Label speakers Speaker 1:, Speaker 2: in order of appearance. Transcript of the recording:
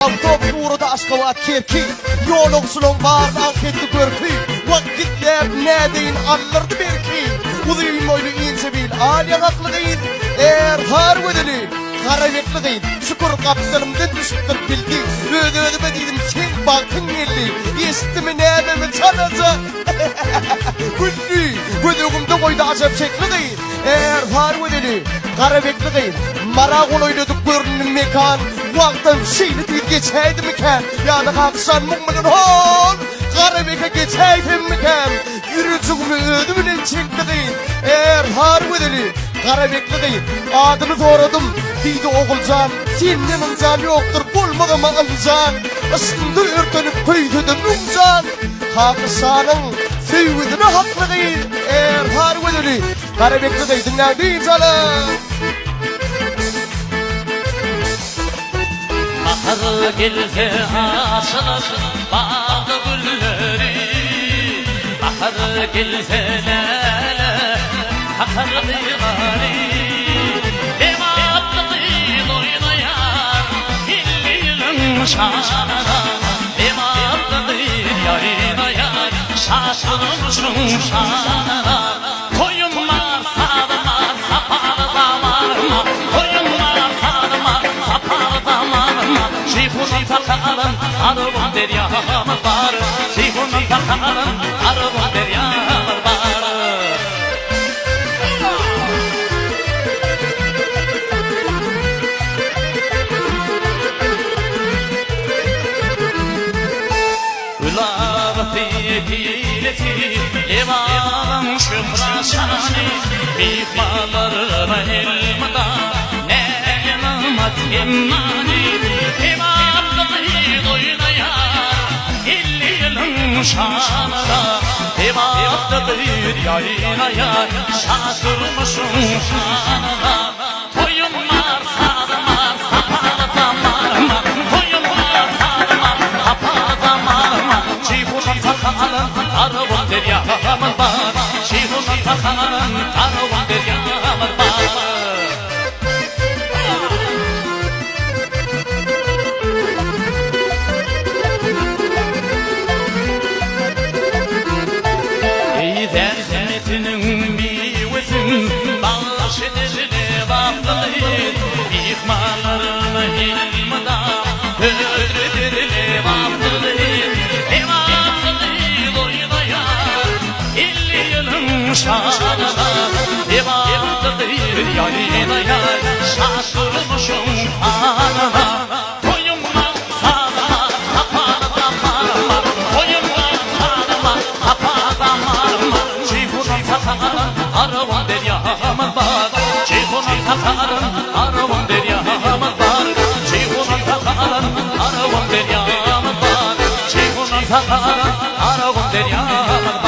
Speaker 1: Avtop uğradı aşkavat kerki Yoloksulun bağırdı anketli görki Vakitlep ne deyin anlardı berki Uduyun oylu ince bil Alyan aklı değil Har vedeli Karavekli değil Şükür kaptanımdan düşüktür bildi Ödödüme dedim sen bakın geldi Yestimi nebemi çalacak Güllü Ödögümde koydu acap şekli değil Har vedeli Karavekli değil Marağın oynadık görünün mekan Vaktan şeyli değil geçeydi miken Ya da kalksan mummunun hol Karabek'e geçeydim miken Yürücüğümü ödümünden çekti değil Har vedeli Karabekli değil Adını doğradım Deydi oğulcan Senin imcan yoktur bulmadığıma imcan Aslında örtönüp köydü de mümcan Hakkısanın Sevgidine haklı değil Har vedeli Karabekli değil dinlendi canım
Speaker 2: Bahar gelse açılır bağlı gülleri Bahar gelse lale akar divani Devatlı dil oynayan illi yılın şanına Devatlı dil oynayan şaşırmışım şanına Koyunlar sarmar sapar damarıma Koyunlar sarmar sapar damarıma Şeyhunun takarın arabın deryamız var Şeyhunun takarın arabın deryamız var Hileti Evanın şükraşani Mihmalarına ilmada Ne namat immani Evanlı değil oynayan İlli yılın şanına Evanlı değil yaynayan Şaşırmışım şanına Koyunlar sarmar sapar damarıma Koyunlar sarmar sapar damarıma Şeyhunun takanın arabın deryamız var Şeyhunun takanın arabın deryamız var Ey dermetinin meyvesin Bağış edilene bağlıyın İhmallarına ilmada Öldürülene bağlıyın şanına Devamlı değil yayınaya Şaşırmışım anına Koyunlar sarma sapar damarıma Koyunlar sarma sapar damarıma Şeyhunun takarın arabın deryamız var Şeyhunun takarın arabın deryamız var Şeyhunun takarın arabın deryamız var Şeyhunun takarın arabın deryamız var